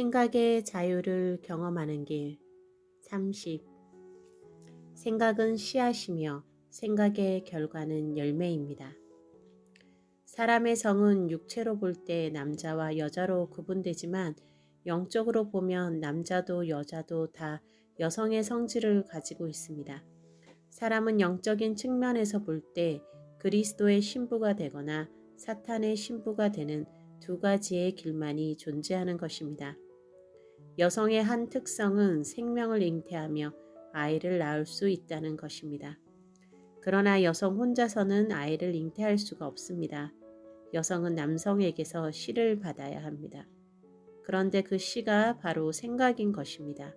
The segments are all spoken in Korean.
생각의 자유를 경험하는 길 30. 생각은 씨앗이며 생각의 결과는 열매입니다. 사람의 성은 육체로 볼 때 남자와 여자로 구분되지만 영적으로 보면 남자도 여자도 다 여성의 성질을 가지고 있습니다. 사람은 영적인 측면에서 볼 때 그리스도의 신부가 되거나 사탄의 신부가 되는 두 가지의 길만이 존재하는 것입니다. 여성의 한 특성은 생명을 잉태하며 아이를 낳을 수 있다는 것입니다. 그러나 여성 혼자서는 아이를 잉태할 수가 없습니다. 여성은 남성에게서 씨를 받아야 합니다. 그런데 그 씨가 바로 생각인 것입니다.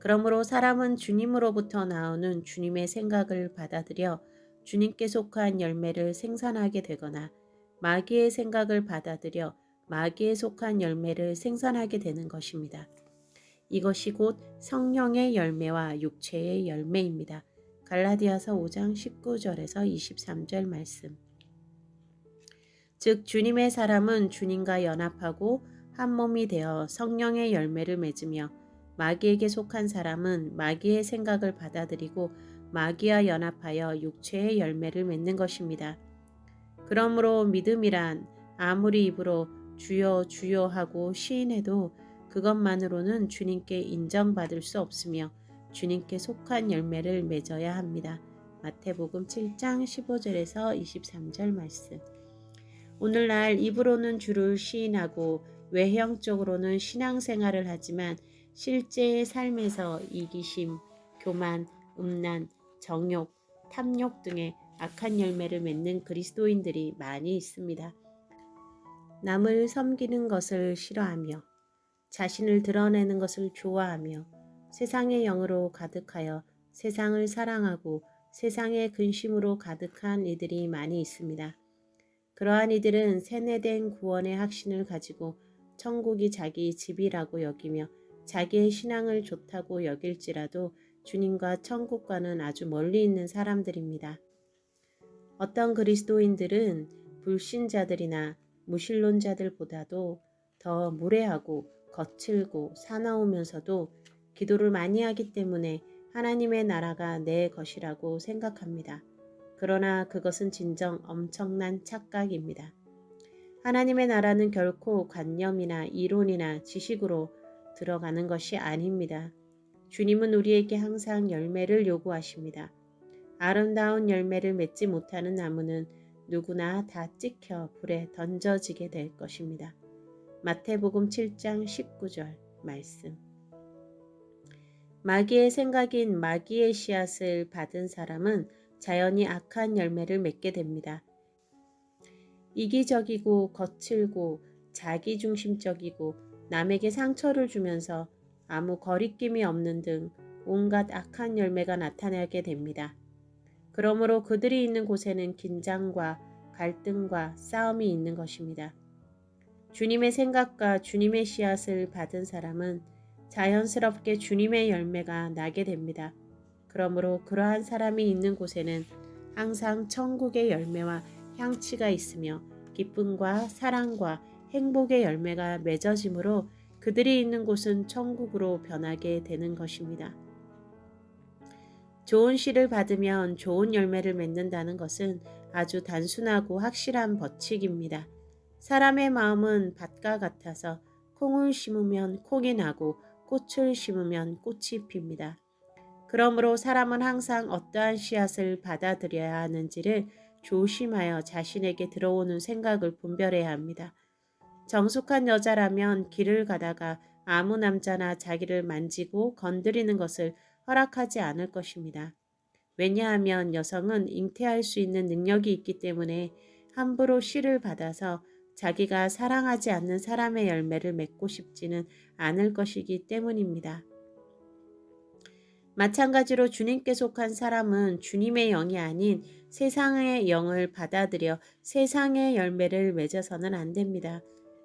그러므로 사람은 주님으로부터 나오는 주님의 생각을 받아들여 주님께 속한 열매를 생산하게 되거나 마귀의 생각을 받아들여 마귀에 속한 열매를 생산하게 되는 것입니다. 이것이 곧 성령의 열매와 육체의 열매입니다. 갈라디아서 5장 19절에서 23절 말씀. 즉 주님의 사람은 주님과 연합하고 한 몸이 되어 성령의 열매를 맺으며 마귀에게 속한 사람은 마귀의 생각을 받아들이고 마귀와 연합하여 육체의 열매를 맺는 것입니다. 그러므로 믿음이란 아무리 입으로 주여 주여 하고 시인해도 그것만으로는 주님께 인정받을 수 없으며 주님께 속한 열매를 맺어야 합니다. 마태복음 7장 15절에서 23절 말씀. 오늘날 입으로는 주를 시인하고 외형적으로는 신앙생활을 하지만 실제의 삶에서 이기심, 교만, 음란, 정욕, 탐욕 등의 악한 열매를 맺는 그리스도인들이 많이 있습니다. 남을 섬기는 것을 싫어하며 자신을 드러내는 것을 좋아하며 세상의 영으로 가득하여 세상을 사랑하고 세상의 근심으로 가득한 이들이 많이 있습니다. 그러한 이들은 세뇌된 구원의 확신을 가지고 천국이 자기 집이라고 여기며 자기의 신앙을 좋다고 여길지라도 주님과 천국과는 아주 멀리 있는 사람들입니다. 어떤 그리스도인들은 불신자들이나 무신론자들보다도 더 무례하고 거칠고 사나우면서도 기도를 많이 하기 때문에 하나님의 나라가 내 것이라고 생각합니다. 그러나 그것은 진정 엄청난 착각입니다. 하나님의 나라는 결코 관념이나 이론이나 지식으로 들어가는 것이 아닙니다. 주님은 우리에게 항상 열매를 요구하십니다. 아름다운 열매를 맺지 못하는 나무는 누구나 다 찍혀 불에 던져지게 될 것입니다. 마태복음 7장 19절 말씀. 마귀의 생각인 마귀의 씨앗을 받은 사람은 자연히 악한 열매를 맺게 됩니다. 이기적이고 거칠고 자기중심적이고 남에게 상처를 주면서 아무 거리낌이 없는 등 온갖 악한 열매가 나타나게 됩니다. 그러므로 그들이 있는 곳에는 긴장과 갈등과 싸움이 있는 것입니다. 주님의 생각과 주님의 씨앗을 받은 사람은 자연스럽게 주님의 열매가 나게 됩니다. 그러므로 그러한 사람이 있는 곳에는 항상 천국의 열매와 향취가 있으며 기쁨과 사랑과 행복의 열매가 맺어지므로 그들이 있는 곳은 천국으로 변하게 되는 것입니다. 좋은 씨를 받으면 좋은 열매를 맺는다는 것은 아주 단순하고 확실한 법칙입니다. 사람의 마음은 밭과 같아서 콩을 심으면 콩이 나고 꽃을 심으면 꽃이 핍니다. 그러므로 사람은 항상 어떠한 씨앗을 받아들여야 하는지를 조심하여 자신에게 들어오는 생각을 분별해야 합니다. 정숙한 여자라면 길을 가다가 아무 남자나 자기를 만지고 건드리는 것을 허락하지 않을 것입니다. 왜냐하면 여성은 잉태할 수 있는 능력이 있기 때문에 함부로 씨를 받아서 자기가 사랑하지 않는 사람의 열매를 맺고 싶지는 않을 것이기 때문입니다. 마찬가지로 주님께 속한 사람은 주님의 영이 아닌 세상의 영을 받아들여 세상의 열매를 맺어서는 안 됩니다.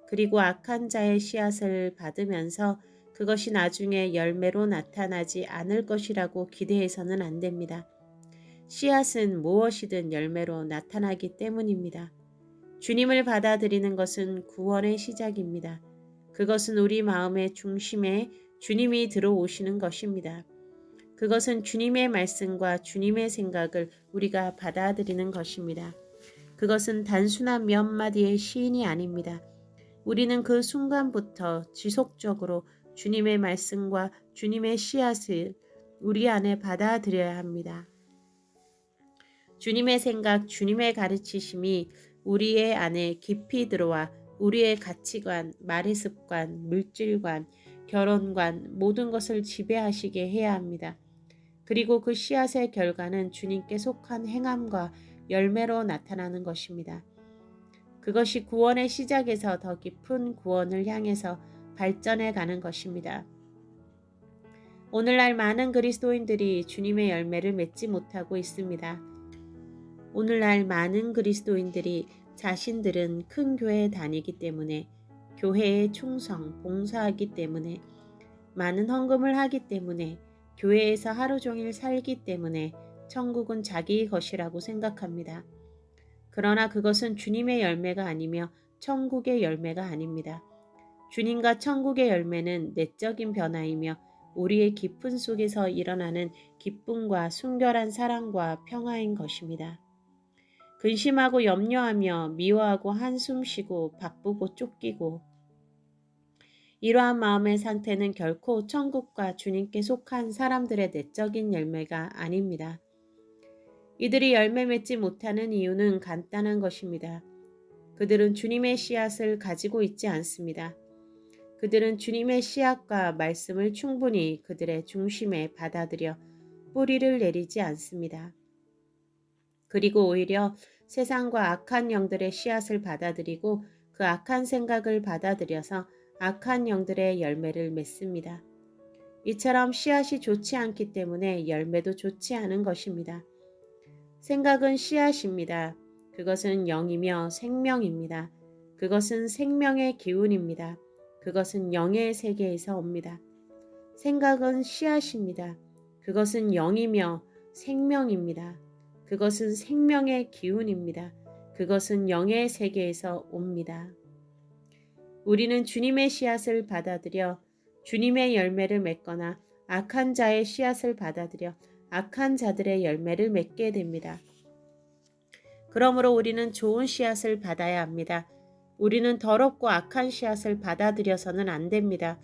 그리고 악한 자의 씨앗을 받으면서 그것이 나중에 열매로 나타나지 않을 것이라고 기대해서는 안 됩니다. 씨앗은 무엇이든 열매로 나타나기 때문입니다. 주님을 받아들이는 것은 구원의 시작입니다. 그것은 우리 마음의 중심에 주님이 들어오시는 것입니다. 그것은 주님의 말씀과 주님의 생각을 우리가 받아들이는 것입니다. 그것은 단순한 몇 마디의 시인이 아닙니다. 우리는 그 순간부터 지속적으로 주님의 말씀과 주님의 씨앗을 우리 안에 받아들여야 합니다. 주님의 생각, 주님의 가르치심이 우리의 안에 깊이 들어와 우리의 가치관, 말의 습관, 물질관, 결혼관, 모든 것을 지배하시게 해야 합니다. 그리고 그 씨앗의 결과는 주님께 속한 행함과 열매로 나타나는 것입니다. 그것이 구원의 시작에서 더 깊은 구원을 향해서 발전해 가는 것입니다. 오늘날 많은 그리스도인들이 주님의 열매를 맺지 못하고 있습니다. 오늘날 많은 그리스도인들이 자신들은 큰 교회에 다니기 때문에, 교회에 충성, 봉사하기 때문에, 많은 헌금을 하기 때문에, 교회에서 하루 종일 살기 때문에 천국은 자기 것이라고 생각합니다. 그러나 그것은 주님의 열매가 아니며 천국의 열매가 아닙니다. 주님과 천국의 열매는 내적인 변화이며 우리의 기쁨 속에서 일어나는 기쁨과 순결한 사랑과 평화인 것입니다. 근심하고 염려하며 미워하고 한숨 쉬고 바쁘고 쫓기고 이러한 마음의 상태는 결코 천국과 주님께 속한 사람들의 내적인 열매가 아닙니다. 이들이 열매 맺지 못하는 이유는 간단한 것입니다. 그들은 주님의 씨앗을 가지고 있지 않습니다. 그들은 주님의 씨앗과 말씀을 충분히 그들의 중심에 받아들여 뿌리를 내리지 않습니다. 그리고 오히려 세상과 악한 영들의 씨앗을 받아들이고 그 악한 생각을 받아들여서 악한 영들의 열매를 맺습니다. 이처럼 씨앗이 좋지 않기 때문에 열매도 좋지 않은 것입니다. 생각은 씨앗입니다. 그것은 영이며 생명입니다. 그것은 생명의 기운입니다. 그것은 영의 세계에서 옵니다. 생각은 씨앗입니다. 그것은 영이며 생명입니다. 그것은 생명의 기운입니다. 그것은 영의 세계에서 옵니다. 우리는 주님의 씨앗을 받아들여 주님의 열매를 맺거나 악한 자의 씨앗을 받아들여 악한 자들의 열매를 맺게 됩니다. 그러므로 우리는 좋은 씨앗을 받아야 합니다. 우리는 더럽고 악한 씨앗을 받아들여서는 안 됩니다.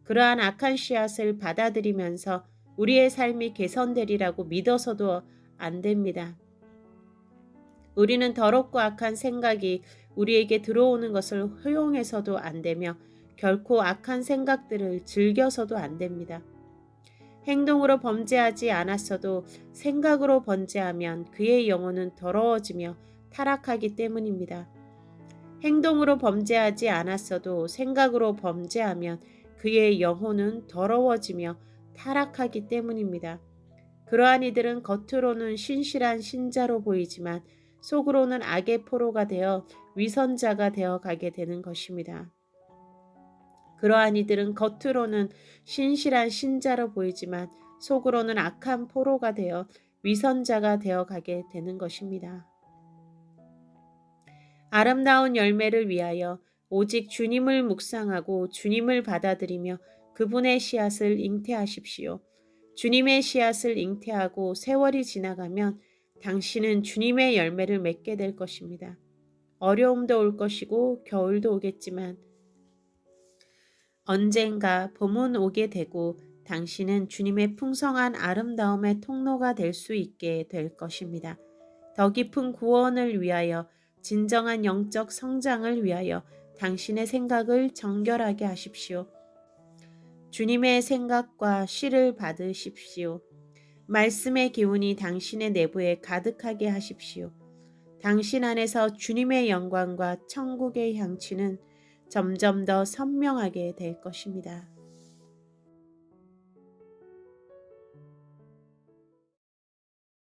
그러한 악한 씨앗을 받아들이면서 우리의 삶이 개선되리라고 믿어서도 안 됩니다. 우리는 더럽고 악한 생각이 우리에게 들어오는 것을 허용해서도 안 되며 결코 악한 생각들을 즐겨서도 안 됩니다. 행동으로 범죄하지 않았어도 생각으로 범죄하면 그의 영혼은 더러워지며 타락하기 때문입니다. 행동으로 범죄하지 않았어도 생각으로 범죄하면 그의 영혼은 더러워지며 타락하기 때문입니다. 그러한 이들은 겉으로는 신실한 신자로 보이지만 속으로는 악의 포로가 되어 위선자가 되어 가게 되는 것입니다. 그러한 이들은 겉으로는 신실한 신자로 보이지만 속으로는 악한 포로가 되어 위선자가 되어 가게 되는 것입니다. 아름다운 열매를 위하여 오직 주님을 묵상하고 주님을 받아들이며 그분의 씨앗을 잉태하십시오. 주님의 씨앗을 잉태하고 세월이 지나가면 당신은 주님의 열매를 맺게 될 것입니다. 어려움도 올 것이고 겨울도 오겠지만 언젠가 봄은 오게 되고 당신은 주님의 풍성한 아름다움의 통로가 될 수 있게 될 것입니다. 더 깊은 구원을 위하여 진정한 영적 성장을 위하여 당신의 생각을 정결하게 하십시오. 주님의 생각과 씨를 받으십시오. 말씀의 기운이 당신의 내부에 가득하게 하십시오. 당신 안에서 주님의 영광과 천국의 향취는 점점 더 선명하게 될 것입니다.